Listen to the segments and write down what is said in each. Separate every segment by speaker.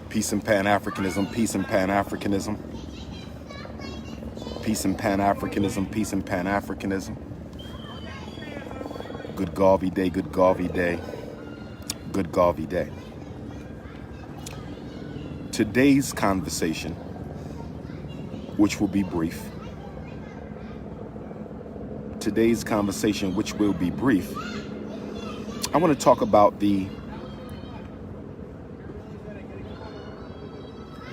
Speaker 1: Peace and Pan-Africanism, peace and Pan-Africanism. Peace and Pan-Africanism, peace and Pan-Africanism. Good Garvey day, good Garvey day, good Garvey day. Today's conversation, which will be brief. Today's conversation, which will be brief. I want to talk about the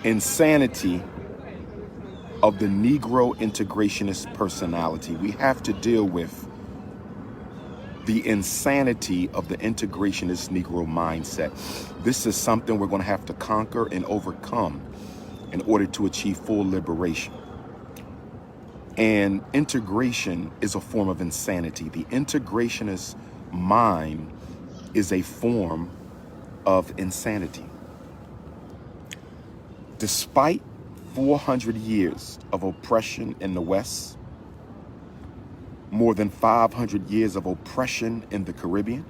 Speaker 1: insanity of the Negro integrationist personality. We have to deal with the insanity of the integrationist Negro mindset. This is something we're going to have to conquer and overcome in order to achieve full liberation. And integration is a form of insanity. The integrationist mind is a form of insanity. Despite 400 years of oppression in the West, more than 500 years of oppression in the Caribbean,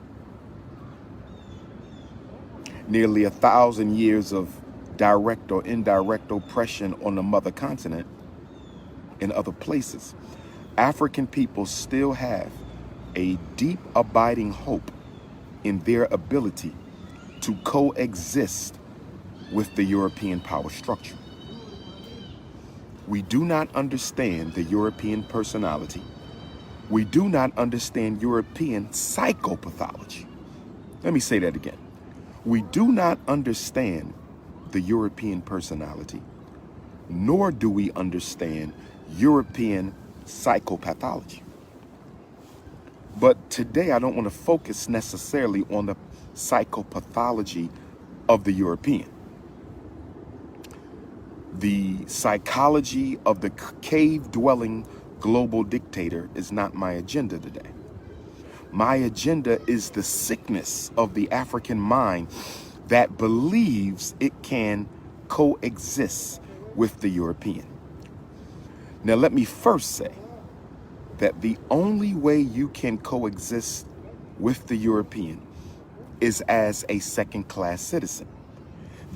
Speaker 1: nearly 1,000 years of direct or indirect oppression on the mother continent and other places, African people still have a deep abiding hope in their ability to coexist with the European power structure. We do not understand the European personality. We do not understand European psychopathology. Let me say that again. We do not understand the European personality, nor do we understand European psychopathology. But today I don't want to focus necessarily on the psychopathology of the European. The psychology of the cave-dwelling global dictator is not my agenda today. My agenda is the sickness of the African mind that believes it can coexist with the European. Now, let me first say that the only way you can coexist with the European is as a second-class citizen.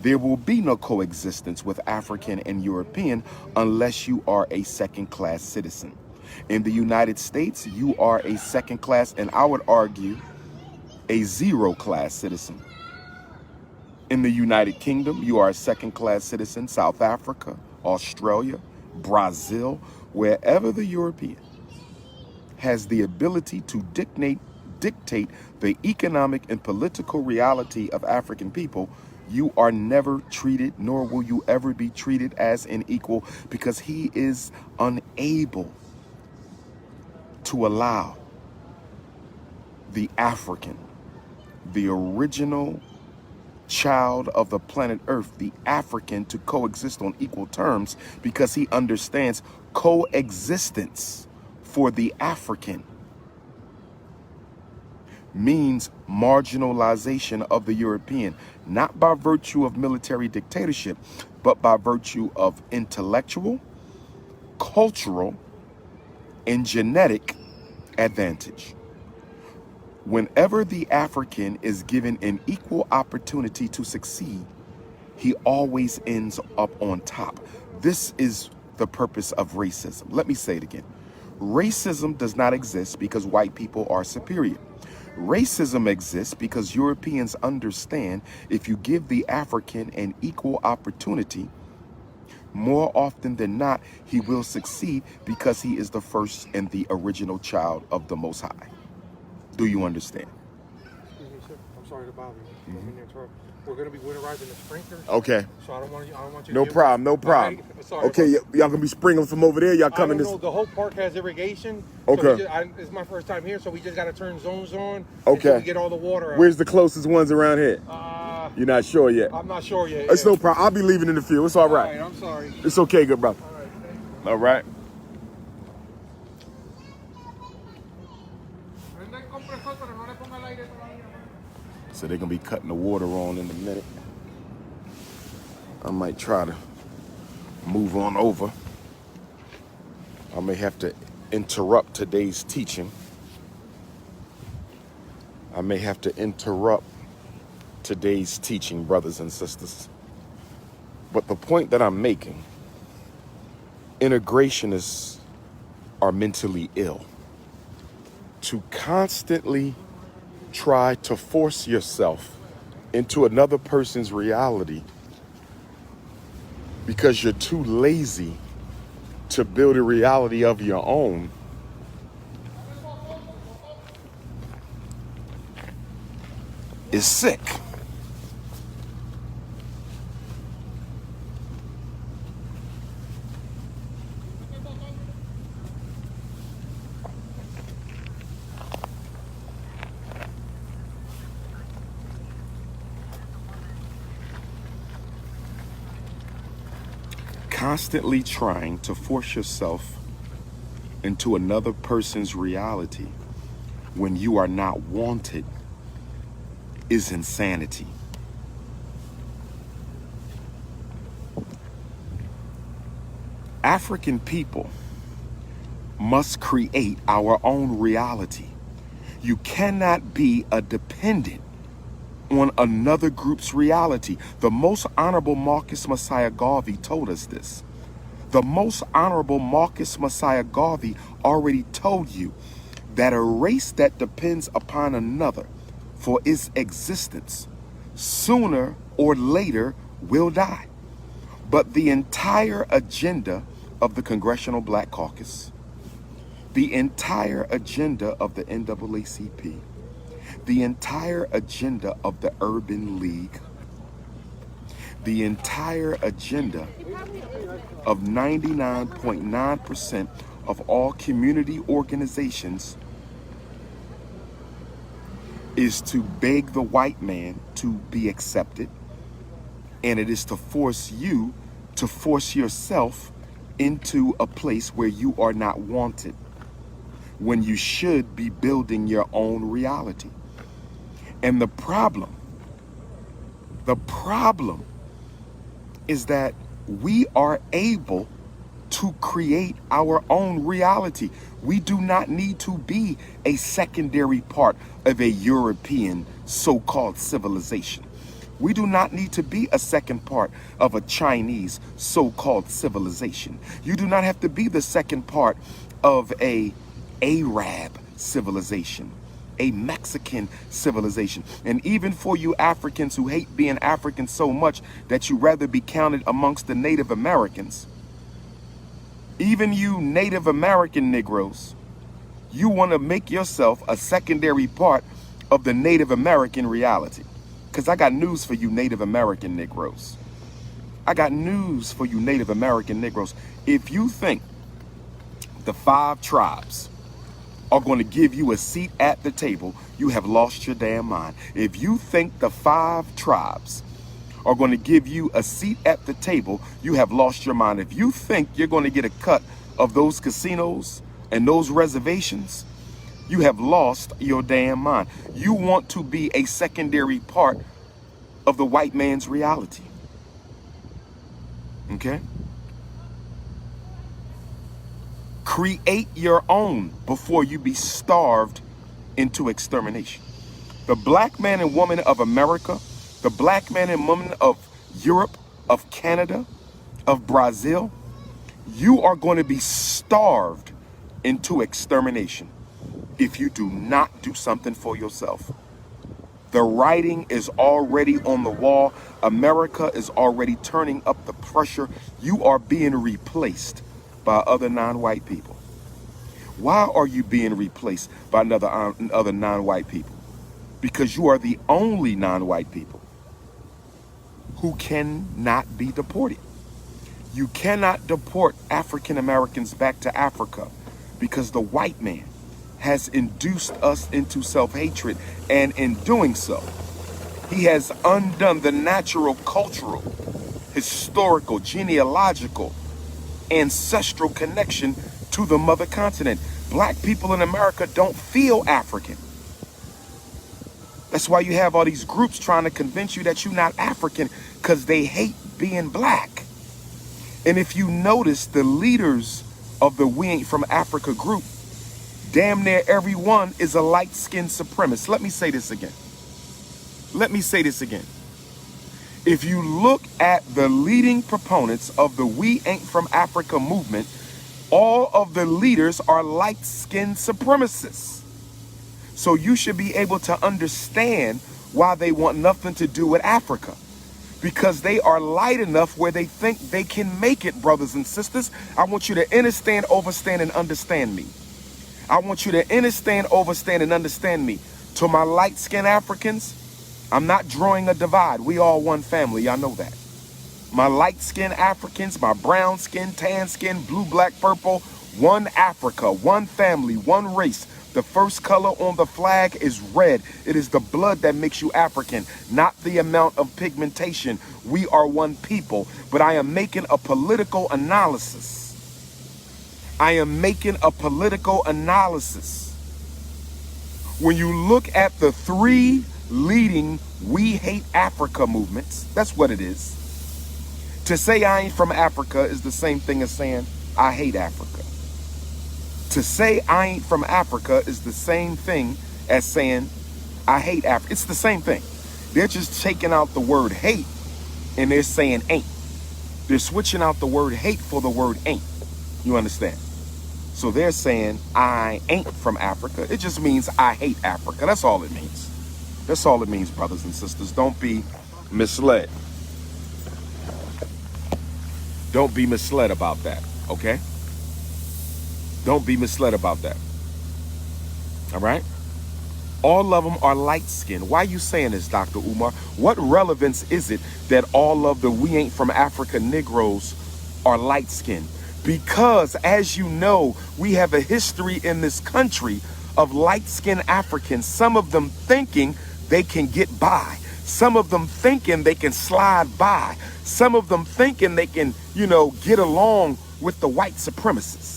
Speaker 1: There will be no coexistence with African and European unless you are a second-class citizen. In the United States, you are a second-class, and I would argue, a zero-class citizen. In the United Kingdom, you are a second-class citizen. South Africa, Australia, Brazil, wherever the European has the ability to dictate the economic and political reality of African people, you are never treated, nor will you ever be treated as an equal, because he is unable to allow the African, the original child of the planet Earth, the African, to coexist on equal terms, because he understands coexistence for the African means marginalization of the European, not by virtue of military dictatorship, but by virtue of intellectual, cultural, and genetic advantage. Whenever the African is given an equal opportunity to succeed, he always ends up on top. This is the purpose of racism. Let me say it again. Racism does not exist because white people are superior. Racism exists because Europeans understand if you give the African an equal opportunity, more often than not, he will succeed because he is the first and the original child of the Most High. Do you understand?
Speaker 2: Excuse me, sir. I'm sorry to bother you. We're going to be winterizing the sprinklers.
Speaker 1: Okay.
Speaker 2: So I don't want you.
Speaker 1: No problem. No problem.
Speaker 2: Right. Sorry.
Speaker 1: Okay, y'all gonna be sprinkling from over there. Y'all coming?
Speaker 2: I don't know. The whole park has irrigation.
Speaker 1: Okay.
Speaker 2: So it's my first time here, so we just got to turn zones on.
Speaker 1: Okay.
Speaker 2: We get all the water out.
Speaker 1: Where's the closest ones around here? You're not sure yet.
Speaker 2: I'm not sure yet.
Speaker 1: It's no problem. I'll be leaving in the field. It's all right.
Speaker 2: All right. I'm sorry.
Speaker 1: It's okay, good brother.
Speaker 2: All right. Thank you.
Speaker 1: All right. So they're gonna be cutting the water on in a minute. I might try to move on over. I may have to interrupt today's teaching. I may have to interrupt today's teaching, brothers and sisters. But the point that I'm making, integrationists are mentally ill. To constantly try to force yourself into another person's reality because you're too lazy to build a reality of your own is sick. Constantly trying to force yourself into another person's reality when you are not wanted is insanity. African people must create our own reality. You cannot be a dependent on another group's reality. The Most Honorable Marcus Messiah Garvey told us this. The Most Honorable Marcus Messiah Garvey already told you that a race that depends upon another for its existence sooner or later will die. But the entire agenda of the Congressional Black Caucus, the entire agenda of the NAACP, the entire agenda of the Urban League, the entire agenda of 99.9% of all community organizations is to beg the white man to be accepted, and it is to force you to force yourself into a place where you are not wanted, when you should be building your own reality. And the problem is that we are able to create our own reality. We do not need to be a secondary part of a European so-called civilization. We do not need to be a second part of a Chinese so-called civilization. You do not have to be the second part of a Arab civilization, a Mexican civilization. And even for you Africans who hate being African so much that you rather be counted amongst the Native Americans, even you Native American Negroes, you want to make yourself a secondary part of the Native American reality. Because I got news for you Native American Negroes. I got news for you Native American Negroes. If you think the 5 tribes are going to give you a seat at the table, you have lost your damn mind. If you think the 5 tribes are going to give you a seat at the table, you have lost your mind. If you think you're going to get a cut of those casinos and those reservations, you have lost your damn mind. You want to be a secondary part of the white man's reality. Okay? Create your own before you be starved into extermination. The black man and woman of America, the black man and woman of Europe, of Canada, of Brazil, you are going to be starved into extermination if you do not do something for yourself. The writing is already on the wall. America is already turning up the pressure. You are being replaced by other non-white people. Why are you being replaced by other non-white people? Because you are the only non-white people who cannot be deported. You cannot deport African Americans back to Africa because the white man has induced us into self-hatred, and in doing so, he has undone the natural, cultural, historical, genealogical, ancestral connection to the mother continent. Black people in America don't feel African. That's why you have all these groups trying to convince you that you're not African because they hate being black. And if you notice, the leaders of the We Ain't From Africa group, damn near everyone is a light-skinned supremacist. Let me say this again. If you look at the leading proponents of the We Ain't From Africa movement, all of the leaders are light-skinned supremacists. So you should be able to understand why they want nothing to do with Africa. Because they are light enough where they think they can make it, brothers and sisters. I want you to understand, overstand, and understand me. I want you to understand, overstand, and understand me. To my light-skinned Africans, I'm not drawing a divide. We all one family. Y'all know that. My light-skinned Africans, my brown skin, tan skin, blue, black, purple, one Africa, one family, one race. The first color on the flag is red. It is the blood that makes you African, not the amount of pigmentation. We are one people, but I am making a political analysis. I am making a political analysis. When you look at the three leading We Hate Africa movements, that's what it is. To say I ain't from Africa is the same thing as saying I hate Africa. To say I ain't from Africa is the same thing as saying I hate Africa. It's the same thing. They're just taking out the word hate and they're saying ain't. They're switching out the word hate for the word ain't. You understand? So they're saying I ain't from Africa. It just means I hate Africa. That's all it means. That's all it means, brothers and sisters. Don't be misled. Don't be misled about that, okay? Don't be misled about that. All right? All of them are light-skinned. Why are you saying this, Dr. Umar? What relevance is it that all of the We Ain't From Africa Negroes are light-skinned? Because, as you know, we have a history in this country of light-skinned Africans, some of them thinking they can get by. Some of them thinking they can slide by. Some of them thinking they can, get along with the white supremacists.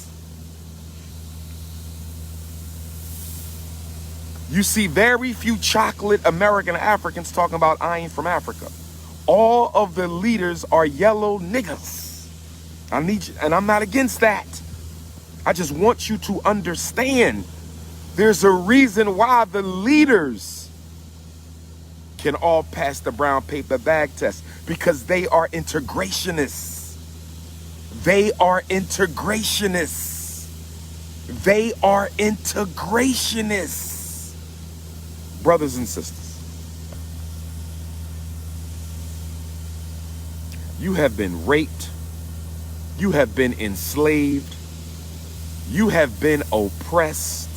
Speaker 1: You see very few chocolate American Africans talking about I ain't from Africa. All of the leaders are yellow niggas. I need you, and I'm not against that. I just want you to understand there's a reason why the leaders can all pass the brown paper bag test, because they are integrationists. They are integrationists. They are integrationists. Brothers and sisters, you have been raped, you have been enslaved, you have been oppressed,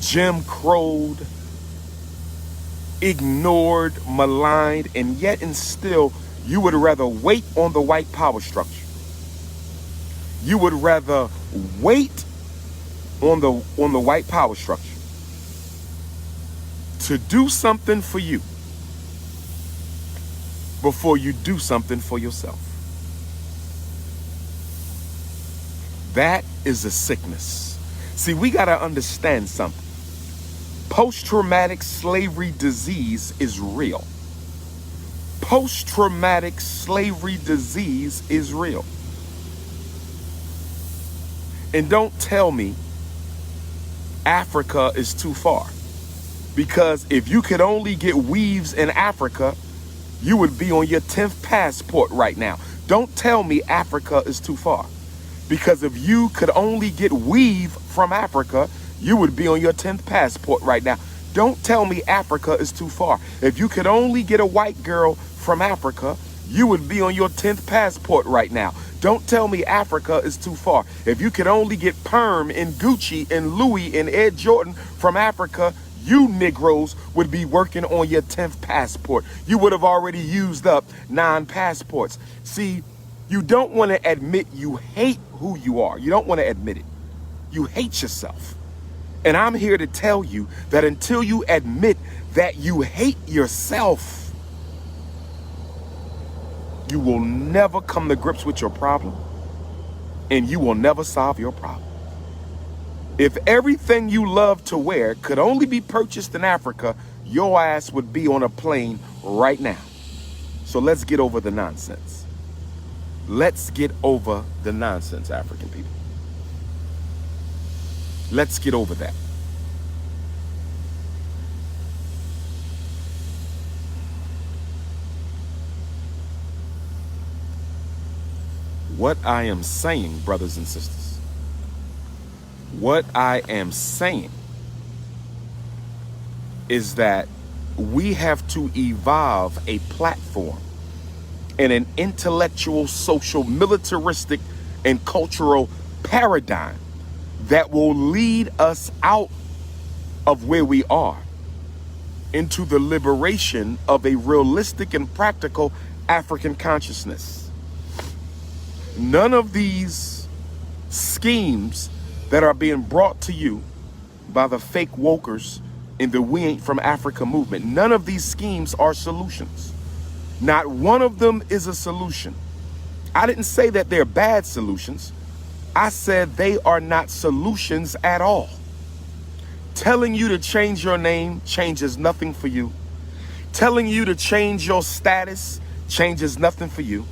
Speaker 1: Jim Crowed, ignored, maligned, and yet and still you would rather wait on the white power structure. You would rather wait on the white power structure to do something for you before you do something for yourself. That is a sickness. See, we got to understand something. Post-traumatic slavery disease is real. Post-traumatic slavery disease is real. And don't tell me Africa is too far. Because if you could only get weaves in Africa, you would be on your 10th passport right now. Don't tell me Africa is too far. Because if you could only get weave from Africa, you would be on your 10th passport right now. Don't tell me Africa is too far. If you could only get a white girl from Africa, you would be on your 10th passport right now. Don't tell me Africa is too far. If you could only get Perm and Gucci and Louis and Ed Jordan from Africa, you Negroes would be working on your 10th passport. You would have already used up 9 passports. See, you don't want to admit you hate who you are. You don't want to admit it. You hate yourself. And I'm here to tell you that until you admit that you hate yourself, you will never come to grips with your problem, and you will never solve your problem. If everything you love to wear could only be purchased in Africa, your ass would be on a plane right now. So let's get over the nonsense. Let's get over the nonsense, African people. Let's get over that. What I am saying, brothers and sisters, what I am saying is that we have to evolve a platform and an intellectual, social, militaristic, and cultural paradigm that will lead us out of where we are into the liberation of a realistic and practical African consciousness. None of these schemes that are being brought to you by the fake wokers in the We Ain't From Africa movement, none of these schemes are solutions. Not one of them is a solution. I didn't say that they're bad solutions. I said they are not solutions at all. Telling you to change your name changes nothing for you. Telling you to change your status changes nothing for you.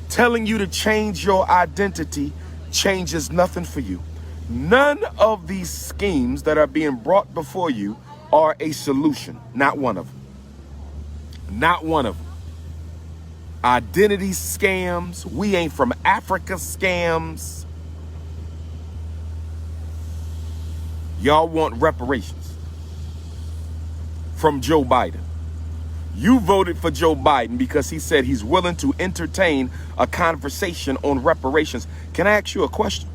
Speaker 1: Telling you to change your identity changes nothing for you. None of these schemes that are being brought before you are a solution. Not one of them. Not one of them. Identity scams, We Ain't From Africa scams. Y'all want reparations from Joe Biden. You voted for Joe Biden because he said he's willing to entertain a conversation on reparations. Can I ask you a question?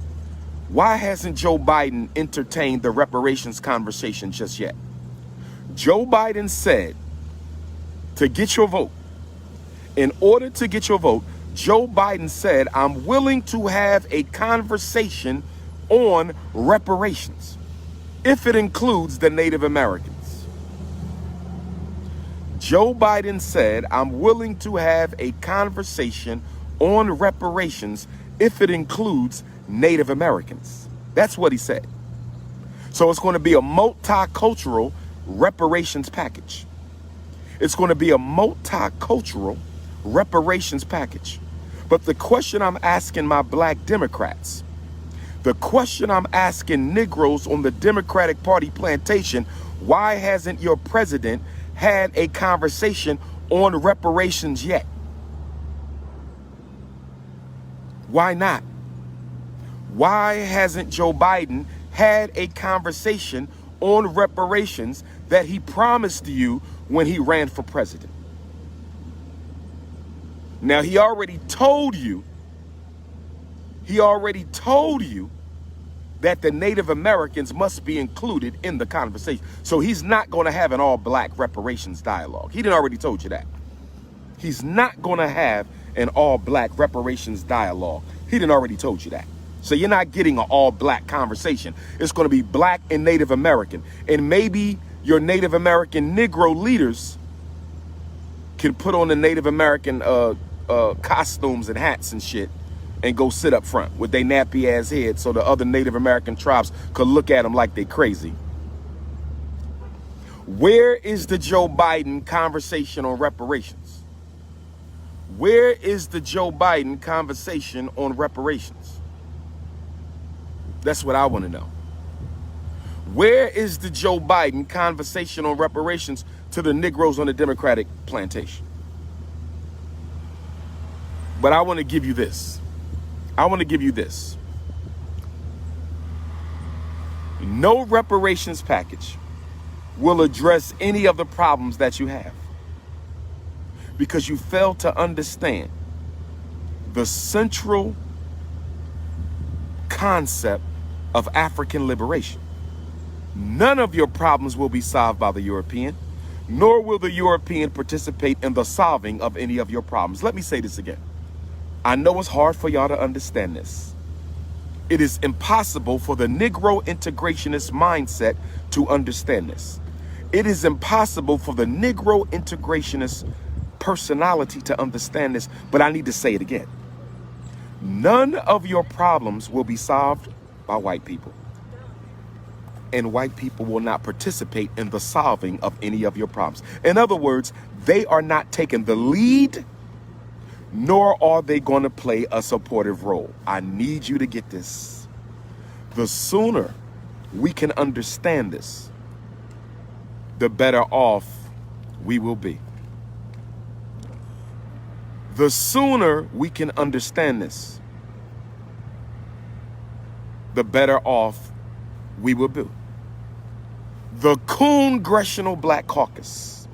Speaker 1: Why hasn't Joe Biden entertained the reparations conversation just yet? Joe Biden said to get your vote. In order to get your vote, Joe Biden said, I'm willing to have a conversation on reparations, if it includes the Native Americans. Joe Biden said, I'm willing to have a conversation on reparations if it includes Native Americans. That's what he said. So it's going to be a multicultural reparations package. It's going to be a multicultural reparations package. But the question I'm asking my black Democrats, the question I'm asking Negroes on the Democratic Party plantation, why hasn't your president had a conversation on reparations yet? Why not? Why hasn't Joe Biden had a conversation on reparations that he promised you when he ran for president? Now, he already told you that the Native Americans must be included in the conversation. So he's not going to have an all-black reparations dialogue. He done already told you that. He's not going to have an all-black reparations dialogue. He done already told you that. So you're not getting an all-black conversation. It's going to be black and Native American. And maybe your Native American Negro leaders can put on the Native American costumes and hats and shit and go sit up front with their nappy ass heads so the other Native American tribes could look at them like they crazy. Where is the Joe Biden conversation on reparations? Where is the Joe Biden conversation on reparations? That's what I want to know. Where is the Joe Biden conversation on reparations to the Negroes on the Democratic plantation? But I want to give you this. No reparations package will address any of the problems that you have because you fail to understand the central concept of African liberation. None of your problems will be solved by the European, nor will the European participate in the solving of any of your problems. Let me say this again. I know it's hard for y'all to understand this. It is impossible for the Negro integrationist mindset to understand this. It is impossible for the Negro integrationist personality to understand this, but I need to say it again. None of your problems will be solved by white people. And white people will not participate in the solving of any of your problems. In other words, they are not taking the lead, nor are they going to play a supportive role. I need you to get this. The sooner we can understand this, the better off we will be. The sooner we can understand this, the better off we will be. The Congressional Black Caucus.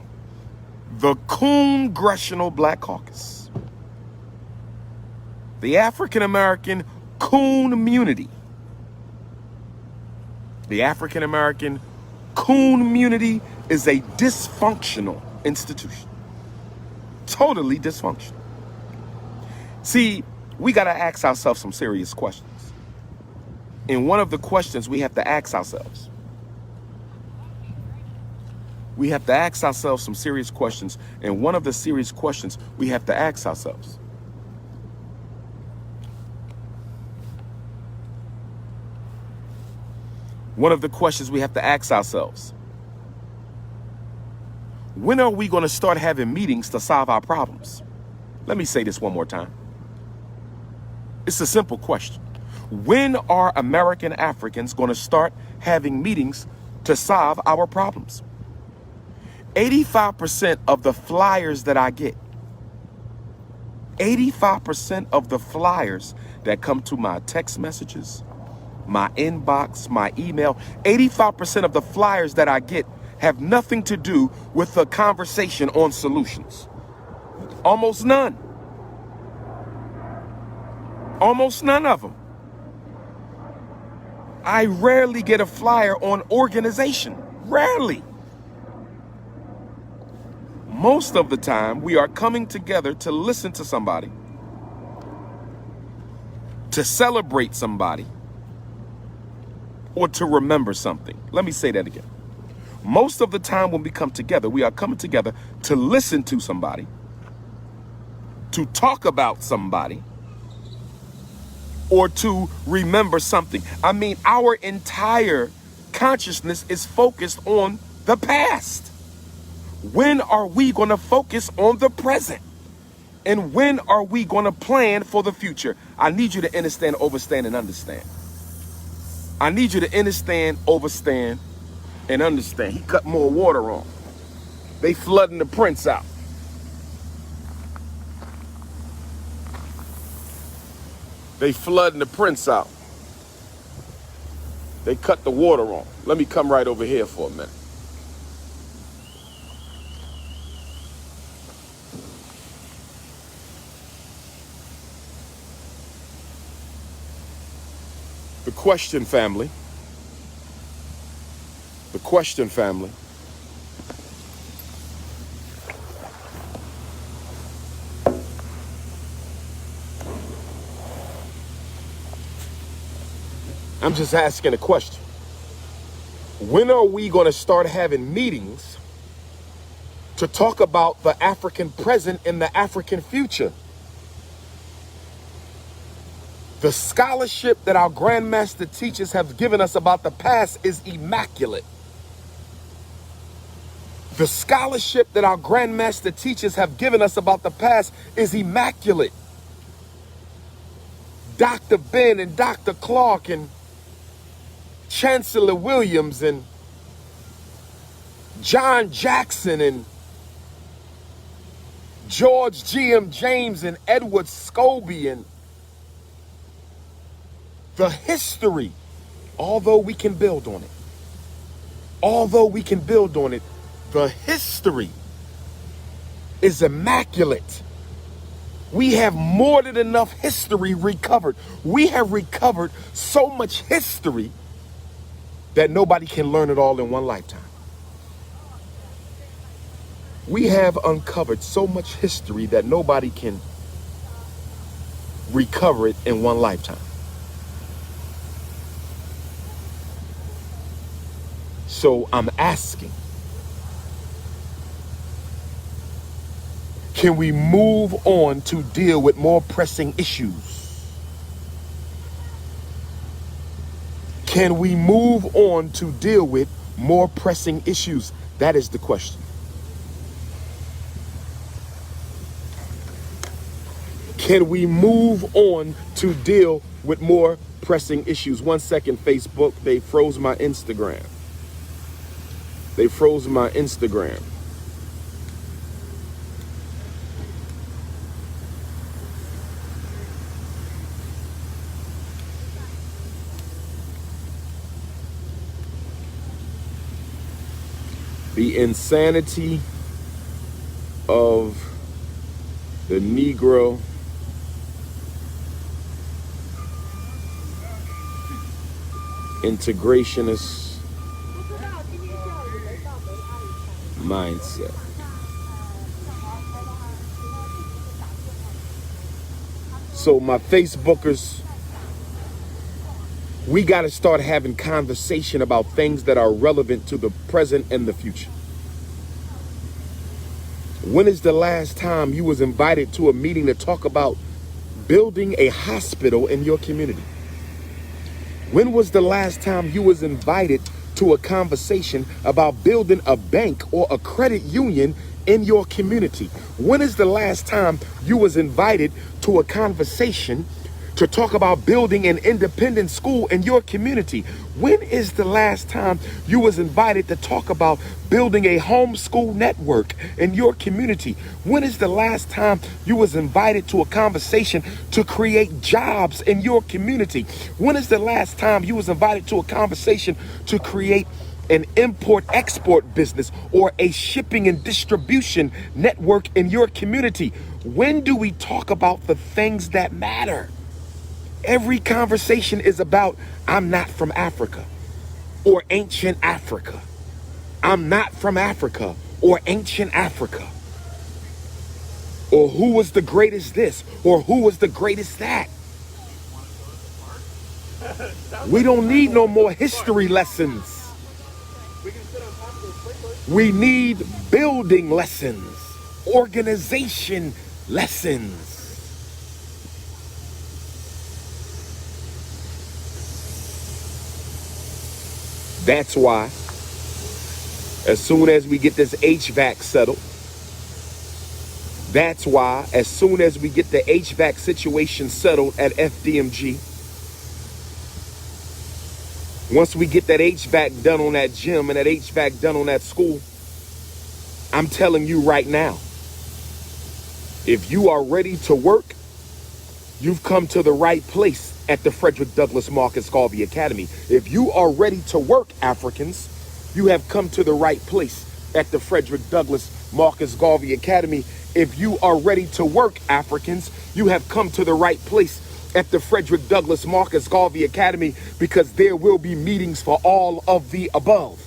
Speaker 1: The Congressional Black Caucus. The African American community. The African American community is a dysfunctional institution. Totally dysfunctional. See, we got to ask ourselves some serious questions. And one of the questions we have to ask ourselves, some serious questions. And one of the serious questions we have to ask ourselves, when are we going to start having meetings to solve our problems? Let me say this one more time. It's a simple question. When are American Africans going to start having meetings to solve our problems? 85% of the flyers that I get, 85% of the flyers that come to my text messages, my inbox, my email, 85% of the flyers that I get have nothing to do with the conversation on solutions. Almost none. Almost none of them. I rarely get a flyer on organization. Rarely. Most of the time, we are coming together to listen to somebody, to celebrate somebody, or to remember something. Let me say that again. Most of the time when we come together, we are coming together to listen to somebody, to talk about somebody, or to remember something. I mean, our entire consciousness is focused on the past. When are we going to focus on the present? And when are we going to plan for the future? I need you to understand, overstand, and understand. I need you to understand, overstand, and understand. He cut more water on. They flooding the prince out. They flooding the prince out. They cut the water on. Let me come right over here for a minute. The question family. The question family. I'm just asking a question. When are we going to start having meetings to talk about the African present and the African future? The scholarship that our grandmaster teachers have given us about the past is immaculate. The scholarship that our grandmaster teachers have given us about the past is immaculate. Dr. Ben and Dr. Clark and Chancellor Williams and John Jackson and George G.M. James and Edward Scobie and the history, although we can build on it, the history is immaculate. We have more than enough history recovered. We have recovered so much history that nobody can learn it all in one lifetime. We have uncovered so much history that nobody can recover it in one lifetime. So I'm asking, can we move on to deal with more pressing issues? Can we move on to deal with more pressing issues? That is the question. Can we move on to deal with more pressing issues? 1 second, Facebook. They froze my Instagram. They froze my Instagram. The insanity of the Negro integrationist mindset. So my Facebookers, we got to start having conversation about things that are relevant to the present and the future. When is the last time you was invited to a meeting to talk about building a hospital in your community? When was the last time you was invited to a conversation about building a bank or a credit union in your community? When is the last time you was invited to a conversation to talk about building an independent school in your community? When is the last time you was invited to talk about building a homeschool network in your community? When is the last time you was invited to a conversation to create jobs in your community? When is the last time you was invited to a conversation to create an import-export business or a shipping and distribution network in your community? When do we talk about the things that matter? Every conversation is about, I'm not from Africa or ancient Africa. I'm not from Africa or ancient Africa. Or who was the greatest this or who was the greatest that. We don't need no more history lessons. We need building lessons, organization lessons. That's why, as soon as we get this HVAC settled, that's why, as soon as we get the HVAC situation settled at FDMG, once we get that HVAC done on that gym and that HVAC done on that school, I'm telling you right now, if you are ready to work, you've come to the right place at the Frederick Douglass Marcus Garvey Academy. If you are ready to work, Africans, you have come to the right place at the Frederick Douglass Marcus Garvey Academy. If you are ready to work, Africans, you have come to the right place at the Frederick Douglass Marcus Garvey Academy, because there will be meetings for all of the above.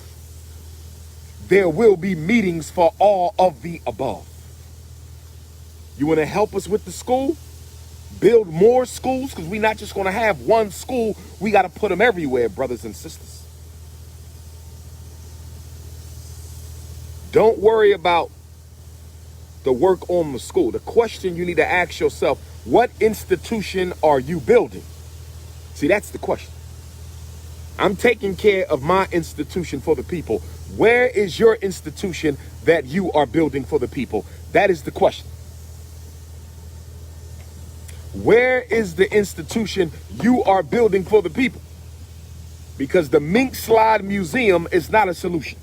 Speaker 1: There will be meetings for all of the above. You want to help us with the school? Build more schools, because we're not just going to have one school. We got to put them everywhere, brothers and sisters. Don't worry about the work on the school. The question you need to ask yourself, what institution are you building? See, that's the question. I'm taking care of my institution for the people. Where is your institution that you are building for the people? That is the question. Where is the institution you are building for the people? Because the Mink Slide Museum is not a solution.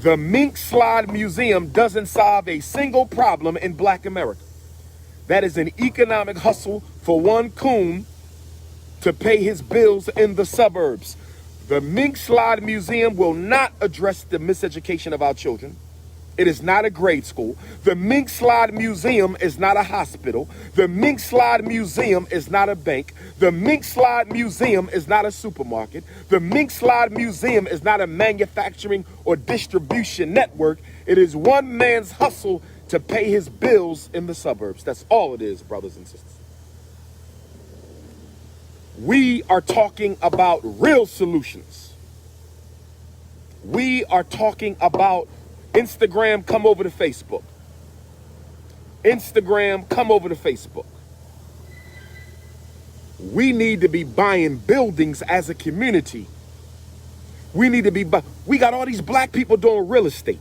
Speaker 1: The Mink Slide Museum doesn't solve a single problem in Black America. That is an economic hustle for one coon to pay his bills in the suburbs. The Mink Slide Museum will not address the miseducation of our children. It is not a grade school. The Mink Slide Museum is not a hospital. The Mink Slide Museum is not a bank. The Mink Slide Museum is not a supermarket. The Mink Slide Museum is not a manufacturing or distribution network. It is one man's hustle to pay his bills in the suburbs. That's all it is, brothers and sisters. We are talking about real solutions. We are talking about Instagram, come over to Facebook. Instagram, come over to Facebook. We need to be buying buildings as a community. We need to be, we got all these black people doing real estate.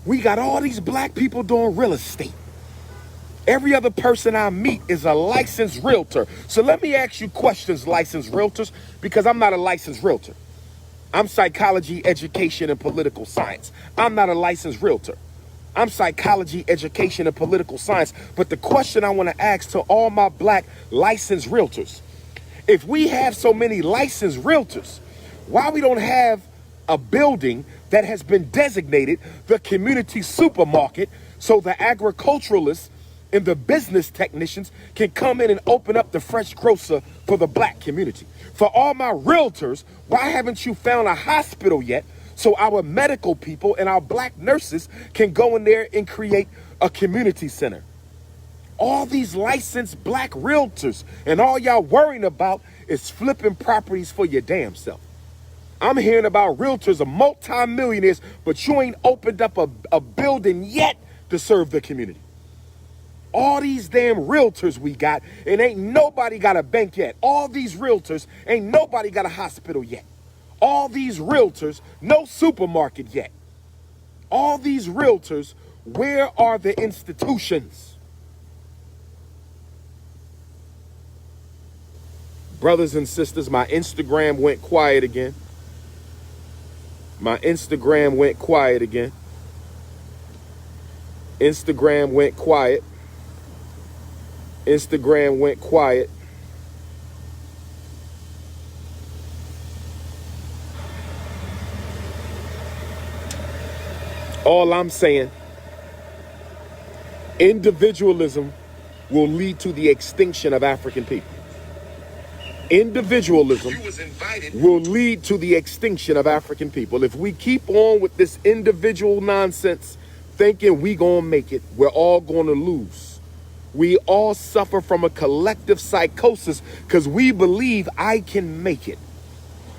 Speaker 1: We got all these black people doing real estate. Every other person I meet is a licensed realtor. So let me ask you questions, licensed realtors, because I'm not a licensed realtor. I'm psychology, education, and political science. I'm not a licensed realtor. I'm psychology, education, and political science. But the question I want to ask to all my black licensed realtors, if we have so many licensed realtors, why we don't have a building that has been designated the community supermarket so the agriculturalists and the business technicians can come in and open up the fresh grocer for the black community. For all my realtors, why haven't you found a hospital yet so our medical people and our black nurses can go in there and create a community center? All these licensed black realtors, and all y'all worrying about is flipping properties for your damn self. I'm hearing about realtors are multi-millionaires, but you ain't opened up a building yet to serve the community. All these damn realtors we got, and ain't nobody got a bank yet. All these realtors, ain't nobody got a hospital yet. All these realtors, no supermarket yet. All these realtors, where are the institutions? Brothers and sisters, my Instagram went quiet again. My Instagram went quiet again. Instagram went quiet. Instagram went quiet. All I'm saying, individualism will lead to the extinction of African people. Individualism will lead to the extinction of African people. If we keep on with this individual nonsense, thinking we gonna make it, we're all gonna lose. We all suffer from a collective psychosis because we believe I can make it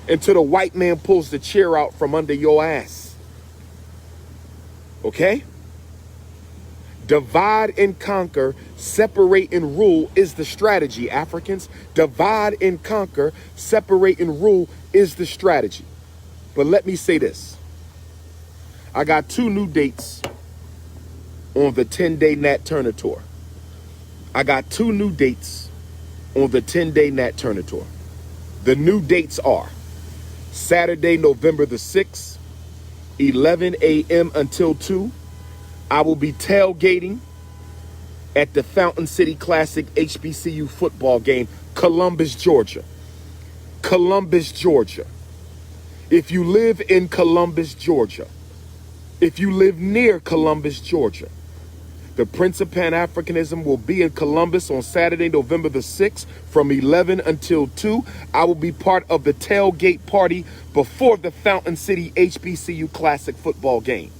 Speaker 1: until the white man pulls the chair out from under your ass. Okay? Divide and conquer, separate and rule is the strategy, Africans. Divide and conquer, separate and rule is the strategy. But let me say this. I got 2 new dates on the 10-day Nat Turner tour. I got 2 new dates on the 10-day Nat Turner tour. The new dates are Saturday, November the 6th, 11 a.m. until 2. I will be tailgating at the Fountain City Classic HBCU football game, Columbus, Georgia. Columbus, Georgia. If you live in Columbus, Georgia, if you live near Columbus, Georgia, the Prince of Pan-Africanism will be in Columbus on Saturday, November the 6th from 11 until 2. I will be part of the tailgate party before the Fountain City HBCU Classic football game.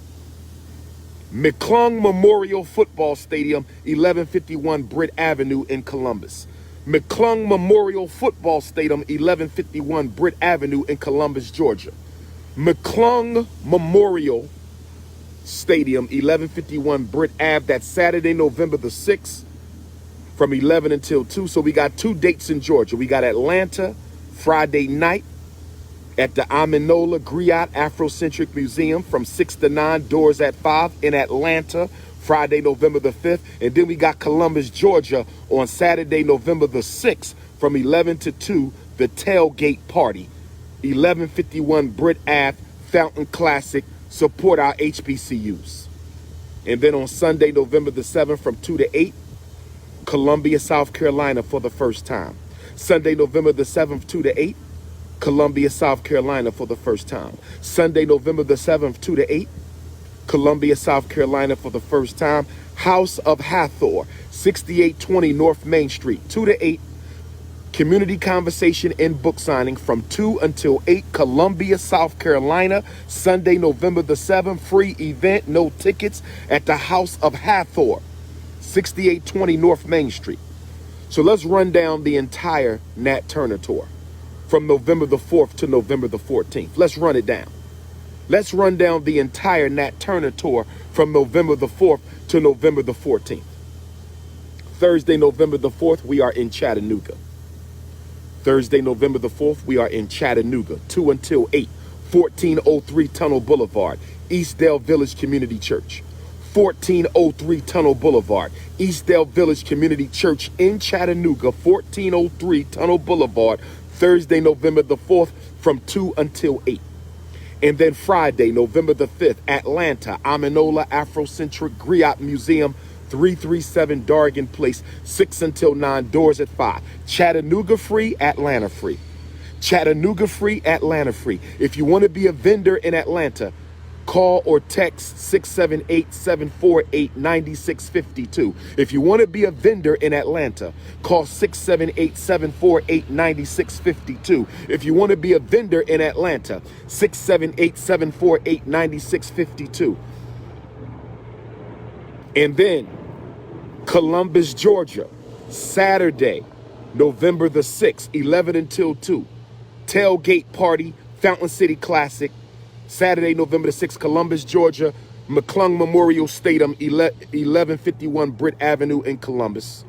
Speaker 1: McClung Memorial Football Stadium, 1151 Britt Avenue in Columbus. McClung Memorial Football Stadium, 1151 Britt Avenue in Columbus, Georgia. McClung Memorial Stadium, 1151 Britt Ave. That's Saturday, November the 6th from 11 until 2. So we got 2 dates in Georgia. We got Atlanta Friday night at the Aminola Griot Afrocentric Museum from 6 to 9, doors at 5 in Atlanta, Friday, November the 5th. And then we got Columbus, Georgia on Saturday, November the 6th from 11 to 2, the tailgate party, 1151 Britt Ave, Fountain Classic. Support our HBCUs. And then on Sunday, November the 7th from 2 to 8, Columbia, South Carolina for the first time. Sunday, November the 7th, 2 to 8, Columbia, South Carolina for the first time. Sunday, November the 7th, 2 to 8, Columbia, South Carolina for the first time. House of Hathor, 6820 North Main Street, 2 to 8. Community conversation and book signing from 2 until 8, Columbia, South Carolina. Sunday, November the 7th, free event, no tickets at the House of Hathor, 6820 North Main Street. So let's run down the entire Nat Turner tour from November the 4th to November the 14th. Let's run it down. Let's run down the entire Nat Turner tour from November the 4th to November the 14th. Thursday, November the 4th, we are in Chattanooga. Thursday, November the 4th, we are in Chattanooga, 2 until 8, 1403 Tunnel Boulevard, Eastdale Village Community Church. 1403 Tunnel Boulevard, Eastdale Village Community Church in Chattanooga, 1403 Tunnel Boulevard, Thursday, November the 4th from 2 until 8. And then Friday, November the 5th, Atlanta, Aminola Afrocentric Griot Museum, 337 Dargan Place, 6 until 9, doors at 5. Chattanooga free, Atlanta free. Chattanooga free, Atlanta free. If you want to be a vendor in Atlanta, call or text 678-748-9652. If you want to be a vendor in Atlanta, call 678-748-9652. If you want to be a vendor in Atlanta, 678-748-9652. And then Columbus, Georgia, Saturday, November the 6th, 11 until 2. Tailgate party, Fountain City Classic. Saturday, November the 6th, Columbus, Georgia, McClung Memorial Stadium, 1151 Britt Avenue in Columbus.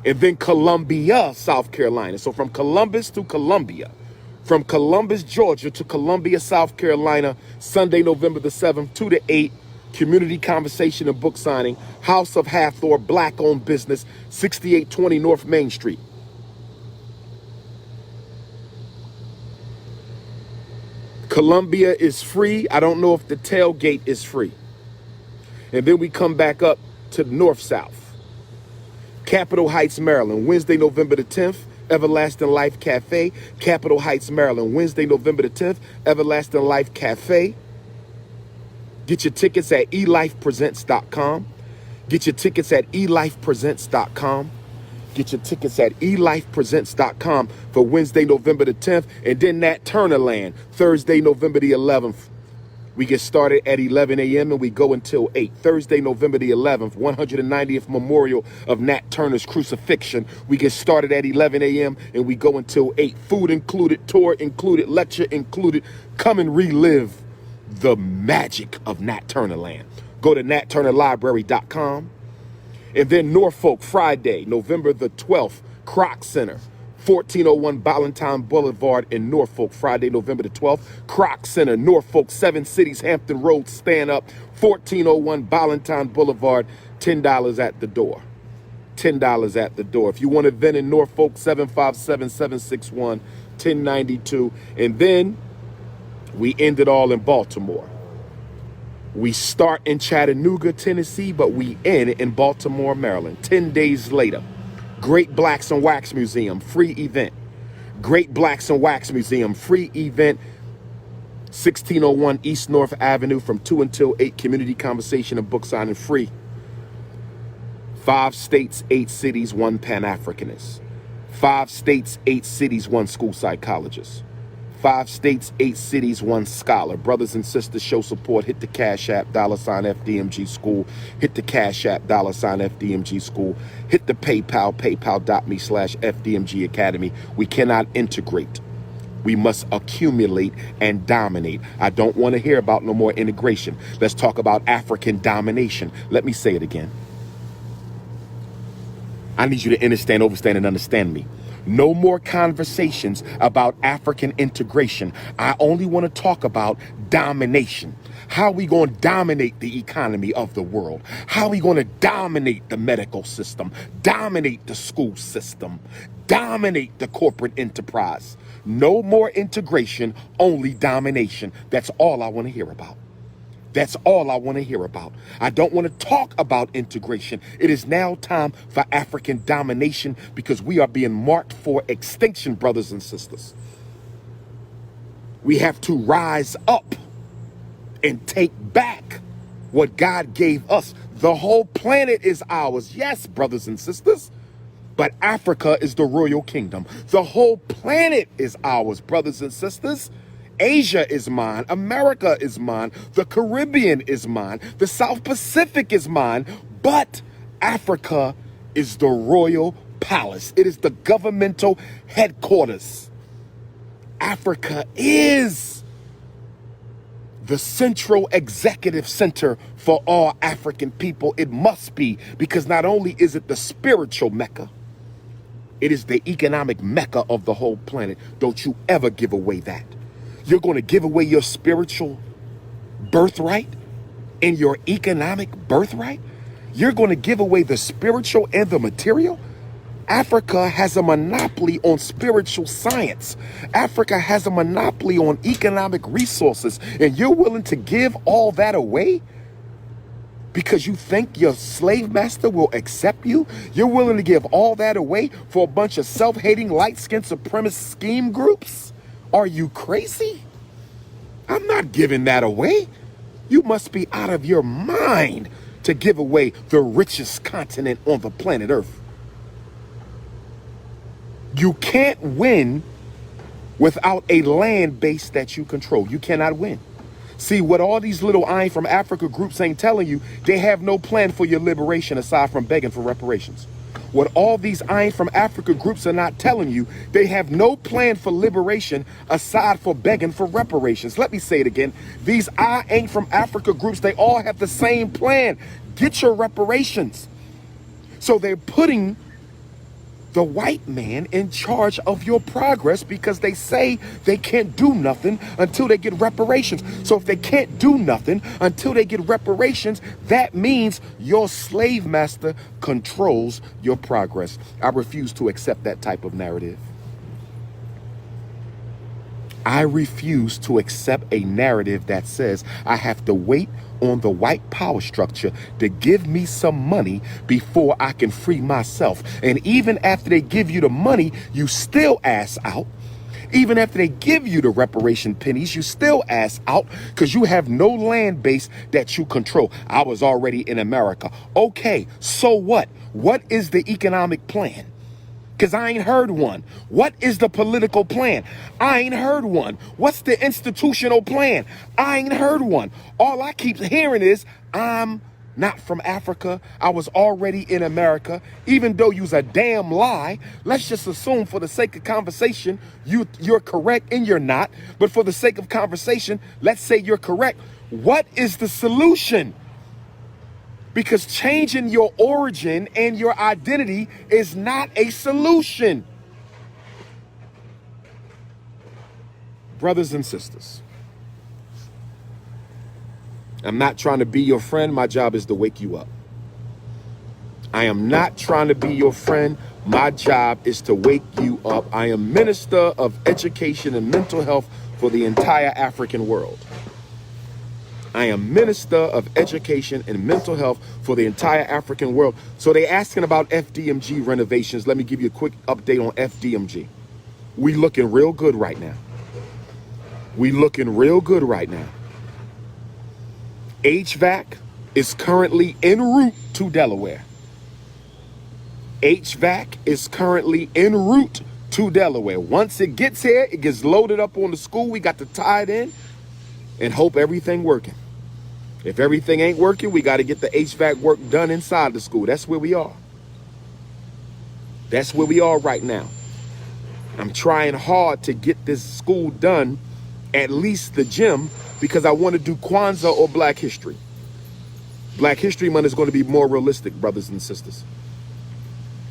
Speaker 1: And then Columbia, South Carolina. So from Columbus to Columbia. From Columbus, Georgia to Columbia, South Carolina, Sunday, November the 7th, 2 to 8. Community conversation and book signing. House of Hathor, black-owned business, 6820 North Main Street. Columbia is free. I don't know if the tailgate is free. And then we come back up to the north-south. Capitol Heights, Maryland, Wednesday, November the 10th, Everlasting Life Cafe. Capitol Heights, Maryland, Wednesday, November the 10th, Everlasting Life Cafe. Get your tickets at elifepresents.com. Get your tickets at elifepresents.com. Get your tickets at elifepresents.com for Wednesday, November the 10th. And then NatTurnerLand, Thursday, November the 11th. We get started at 11 a.m. and we go until 8. Thursday, November the 11th, 190th memorial of Nat Turner's crucifixion. We get started at 11 a.m. and we go until 8. Food included, tour included, lecture included. Come and relive the magic of NatTurnerLand. Go to NatTurnerLibrary.com. And then Norfolk, Friday, November the 12th, Kroc Center, 1401 Ballantyne Boulevard in Norfolk, Friday, November the 12th. Kroc Center, Norfolk, 7 Cities, Hampton Road, stand up, 1401 Ballantyne Boulevard, $10 at the door. $10 at the door. If you want to vent in Norfolk, 757-761-1092. And then we end it all in Baltimore. We start in Chattanooga, Tennessee, but we end in Baltimore, Maryland. 10 days later, Great Blacks and Wax Museum, free event. Great Blacks and Wax Museum, free event. 1601 East North Avenue from 2 until 8. Community conversation and book signing free. 5 states, 8 cities, 1 Pan-Africanist. 5 states, 8 cities, 1 school psychologist. 5 states, 8 cities, 1 scholar. Brothers and sisters, show support. Hit the Cash App, $FDMG School. Hit the Cash App, $FDMG School. Hit the PayPal, paypal.me/FDMG Academy. We cannot integrate. We must accumulate and dominate. I don't want to hear about no more integration. Let's talk about African domination. Let me say it again. I need you to understand, overstand, and understand me. No more conversations about African integration. I only want to talk about domination. How are we going to dominate the economy of the world? How are we going to dominate the medical system, dominate the school system, dominate the corporate enterprise? No more integration, only domination. That's all I want to hear about. That's all I want to hear about. I don't want to talk about integration. It is now time for African domination because we are being marked for extinction, brothers and sisters. We have to rise up and take back what God gave us. The whole planet is ours. Yes, brothers and sisters. But Africa is the royal kingdom. The whole planet is ours, brothers and sisters. Asia is mine. America is mine. The Caribbean is mine. The South Pacific is mine. But Africa is the royal palace. It is the governmental headquarters. Africa is the central executive center for all African people. It must be, because not only is it the spiritual Mecca, it is the economic Mecca of the whole planet. Don't you ever give away that. You're going to give away your spiritual birthright and your economic birthright? You're going to give away the spiritual and the material? Africa has a monopoly on spiritual science. Africa has a monopoly on economic resources, and you're willing to give all that away because you think your slave master will accept you? You're willing to give all that away for a bunch of self-hating, light-skinned supremacist scheme groups? Are you crazy? I'm not giving that away. You must be out of your mind to give away the richest continent on the planet Earth. You can't win without a land base that you control. You cannot win. See, what all these little I Ain't From Africa groups ain't telling you, they have no plan for your liberation aside from begging for reparations. What all these I Ain't From Africa groups are not telling you, they have no plan for liberation aside for begging for reparations. Let me say it again. These I Ain't From Africa groups, they all have the same plan. Get your reparations. So they're putting the white man in charge of your progress because they say they can't do nothing until they get reparations. So if they can't do nothing until they get reparations, that means your slave master controls your progress. I refuse to accept that type of narrative. I refuse to accept a narrative that says I have to wait on the white power structure to give me some money before I can free myself. And even after they give you the money, you still ass out. Even after they give you the reparation pennies, you still ass out because you have no land base that you control. I was already in America. Okay, so what? What is the economic plan? Because I ain't heard one. What is the political plan? I ain't heard one. What's the institutional plan? I ain't heard one. All I keep hearing is, I'm not from Africa. I was already in America. Even though you's a damn lie, let's just assume for the sake of conversation, you're correct and you're not. But for the sake of conversation, let's say you're correct. What is the solution? Because changing your origin and your identity is not a solution. Brothers and sisters, I'm not trying to be your friend. My job is to wake you up. I am not trying to be your friend. My job is to wake you up. I am Minister of Education and Mental Health for the entire African world. I am Minister of Education and Mental Health for the entire African world. So they asking about FDMG renovations. Let me give you a quick update on FDMG. We looking real good right now. We looking real good right now. HVAC is currently en route to Delaware. HVAC is currently en route to Delaware. Once it gets here, it gets loaded up on the school. We got to tie it in and hope everything working. If everything ain't working, we got to get the HVAC work done inside the school. That's where we are. That's where we are right now. I'm trying hard to get this school done, at least the gym, because I want to do Kwanzaa or Black History. Black History Month is going to be more realistic, brothers and sisters.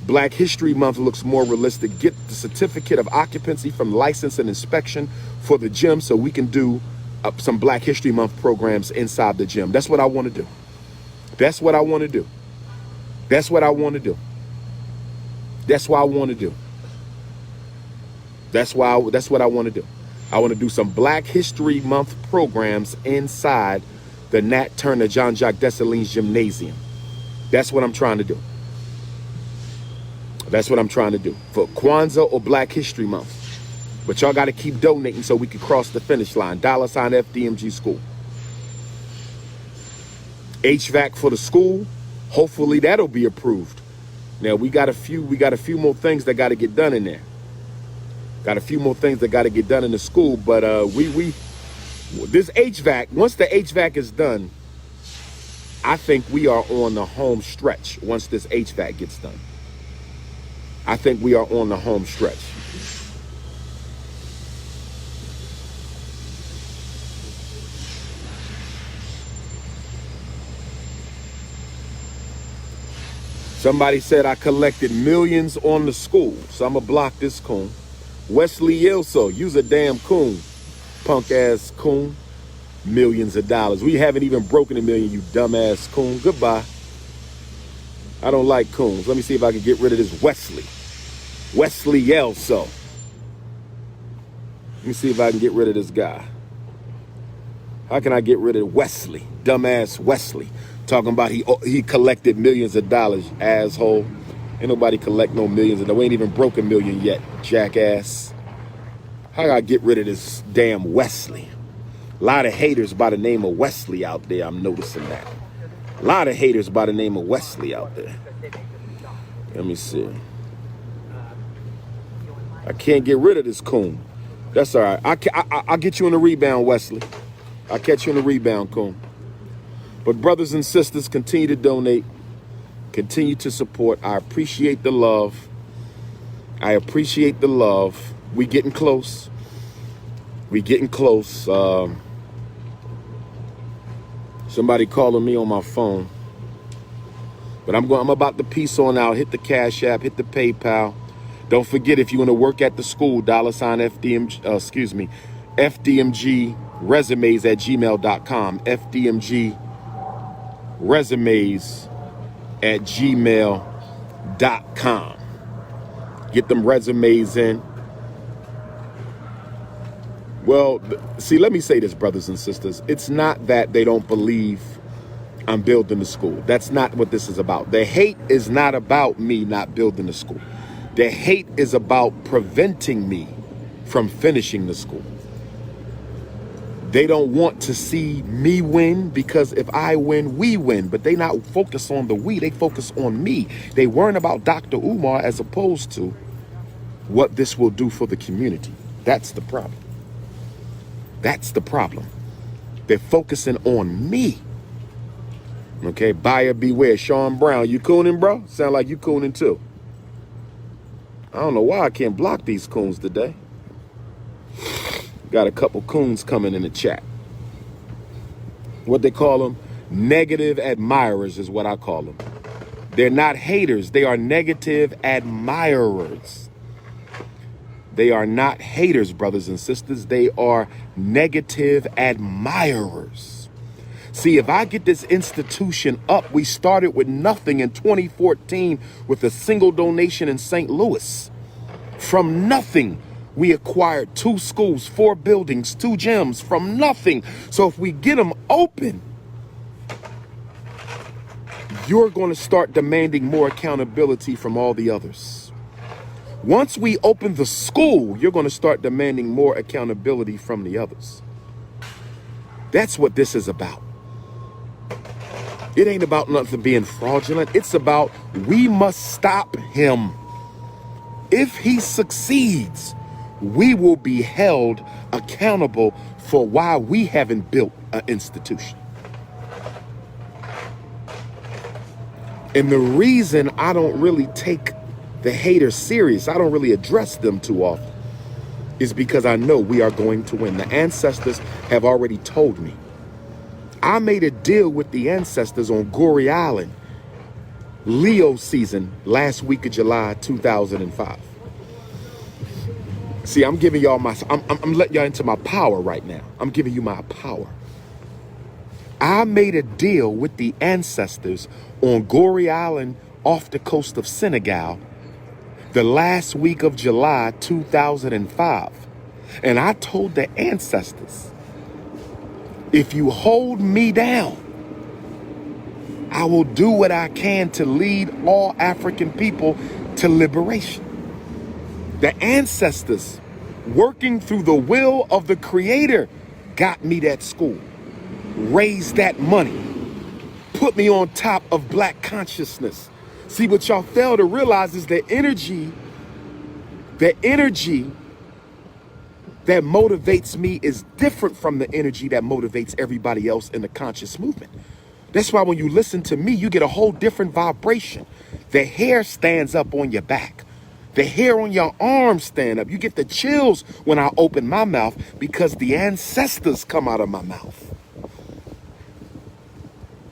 Speaker 1: Black History Month looks more realistic. Get the certificate of occupancy from license and inspection for the gym so we can do some Black History Month programs inside the gym. That's what I want to do. That's what I want to do. That's what I want to do. That's what I want to do. That's what I want to do. I want to do some Black History Month programs inside the Nat Turner Jean-Jacques Dessalines Gymnasium. That's what I'm trying to do. That's what I'm trying to do for Kwanzaa or Black History Month. But y'all got to keep donating so we can cross the finish line. $ FDMG school. HVAC for the school. Hopefully that'll be approved. Now we got a few more things that got to get done in there. Got a few more things that got to get done in the school. But this HVAC, once the HVAC is done, I think we are on the home stretch once this HVAC gets done. I think we are on the home stretch. Somebody said I collected millions on the school, so I'm going to block this coon. Wesley Yelso, you's a damn coon. Punk ass coon. Millions of dollars. We haven't even broken a million, you dumbass coon. Goodbye. I don't like coons. Let me see if I can get rid of this Wesley. Wesley Yelso. Let me see if I can get rid of this guy. How can I get rid of Wesley? Dumbass Wesley. Talking about he collected millions of dollars, asshole. Ain't nobody collect no millions. We ain't even broke a million yet, jackass. I gotta get rid of this damn Wesley. A lot of haters by the name of Wesley out there. I'm noticing that. A lot of haters by the name of Wesley out there. Let me see. I can't get rid of this coon. That's all right. I'll get you in the rebound, Wesley. I'll catch you in the rebound, coon. But brothers and sisters, continue to donate. Continue to support. I appreciate the love. I appreciate the love. We getting close. We getting close. Somebody calling me on my phone. But I'm about to peace on out. Hit the Cash App. Hit the PayPal. Don't forget, if you want to work at the school, $FDMG, FDMG resumes at gmail.com. FDMG resumes at gmail.com. Get them resumes in. Well, see, let me say this, brothers and sisters. It's not that they don't believe I'm building the school. That's not what this is about. The hate is not about me not building the school. The hate is about preventing me from finishing the school. They don't want to see me win, because if I win, we win. But they not focus on the we, they focus on me. They weren't about Dr. Umar as opposed to what this will do for the community. That's the problem. That's the problem. They're focusing on me. Okay, buyer beware. Sean Brown, you cooning, bro? Sound like you cooning too. I don't know why I can't block these coons today. Got a couple coons coming in the chat. What they call them? Negative admirers is what I call them. They're not haters. They are negative admirers. They are not haters, brothers and sisters. They are negative admirers. See, if I get this institution up, we started with nothing in 2014 with a single donation in St. Louis. From nothing, we acquired 2 schools, 4 buildings, 2 gyms, from nothing. So if we get them open, you're going to start demanding more accountability from all the others. Once we open the school, you're going to start demanding more accountability from the others. That's what this is about. It ain't about nothing being fraudulent. It's about we must stop him. If he succeeds, we will be held accountable for why we haven't built an institution. And the reason I don't really take the haters serious, I don't really address them too often, is because I know we are going to win. The ancestors have already told me. I made a deal with the ancestors on Goree Island, Leo season, last week of July 2005. See, I'm giving y'all I'm letting y'all into my power right now. I'm giving you my power. I made a deal with the ancestors on Goree Island off the coast of Senegal the last week of July 2005. And I told the ancestors, if you hold me down, I will do what I can to lead all African people to liberation. The ancestors, working through the will of the Creator, got me that school, raised that money, put me on top of Black consciousness. See, what y'all fail to realize is the energy that motivates me is different from the energy that motivates everybody else in the conscious movement. That's why when you listen to me, you get a whole different vibration. The hair stands up on your back. The hair on your arms stand up. You get the chills when I open my mouth because the ancestors come out of my mouth.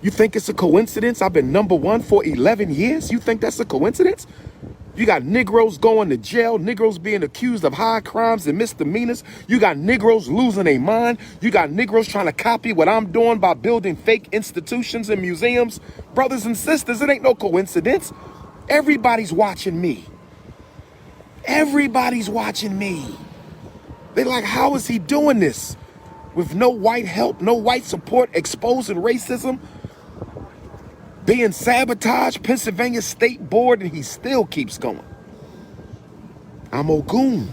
Speaker 1: You think it's a coincidence I've been #1 for 11 years? You think that's a coincidence? You got Negroes going to jail, Negroes being accused of high crimes and misdemeanors. You got Negroes losing their mind. You got Negroes trying to copy what I'm doing by building fake institutions and museums. Brothers and sisters, it ain't no coincidence. Everybody's watching me. Everybody's watching me. They're like, how is he doing this? With no white help, no white support, exposing racism, being sabotaged, Pennsylvania State Board, and he still keeps going. I'm Ogun.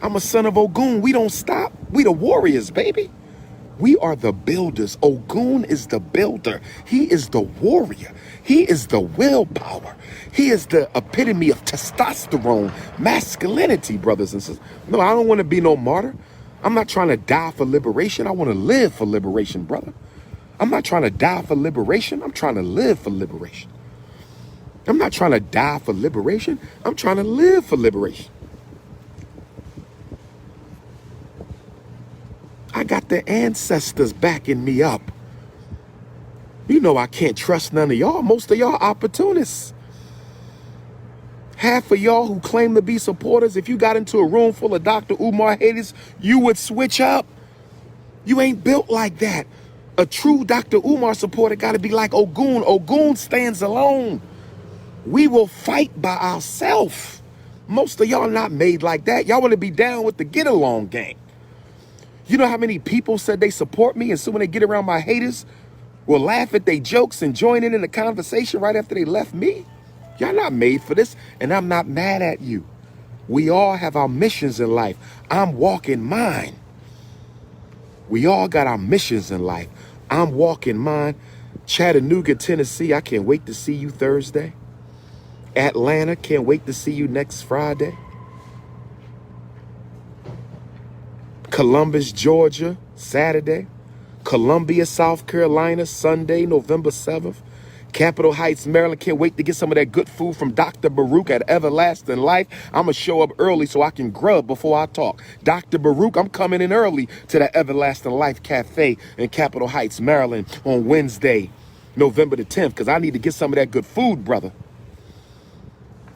Speaker 1: I'm a son of Ogun. We don't stop. We the warriors, baby. We are the builders. Ogun is the builder. He is the warrior. He is the willpower. He is the epitome of testosterone, masculinity, brothers and sisters. No, I don't want to be no martyr. I'm not trying to die for liberation. I want to live for liberation, brother. I'm not trying to die for liberation. I'm trying to live for liberation. I'm not trying to die for liberation. I'm trying to live for liberation. I got the ancestors backing me up. You know I can't trust none of y'all. Most of y'all opportunists. Half of y'all who claim to be supporters, if you got into a room full of Dr. Umar haters, you would switch up. You ain't built like that. A true Dr. Umar supporter got to be like Ogun. Ogun stands alone. We will fight by ourselves. Most of y'all not made like that. Y'all want to be down with the get along gang. You know how many people said they support me, and so when they get around my haters, will laugh at their jokes and join in the conversation right after they left me? Y'all not made for this, and I'm not mad at you. We all have our missions in life. I'm walking mine. We all got our missions in life. I'm walking mine. Chattanooga, Tennessee, I can't wait to see you Thursday. Atlanta, can't wait to see you next Friday. Columbus, Georgia, Saturday. Columbia, South Carolina, Sunday, November 7th. Capitol Heights, Maryland. Can't wait to get some of that good food from Dr. Baruch at Everlasting Life. I'm going to show up early so I can grub before I talk. Dr. Baruch, I'm coming in early to the Everlasting Life Cafe in Capitol Heights, Maryland on Wednesday, November the 10th, because I need to get some of that good food, brother.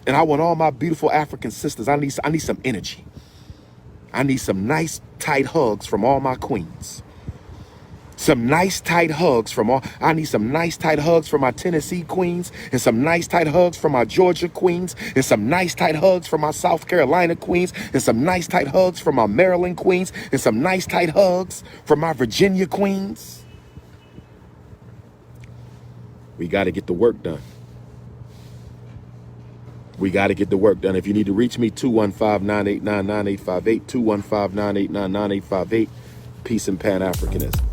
Speaker 1: And I want all my beautiful African sisters. I need some energy. I need some nice, tight hugs from all my queens. Some nice, tight hugs from all. I need some nice, tight hugs from my Tennessee queens, and some nice, tight hugs from my Georgia queens, and some nice, tight hugs from my South Carolina queens, and some nice, tight hugs from my Maryland queens, and some nice, tight hugs from my Virginia queens. We got to get the work done. We got to get the work done. If you need to reach me, 215-989-9858, 215-989-9858. Peace and Pan-Africanism.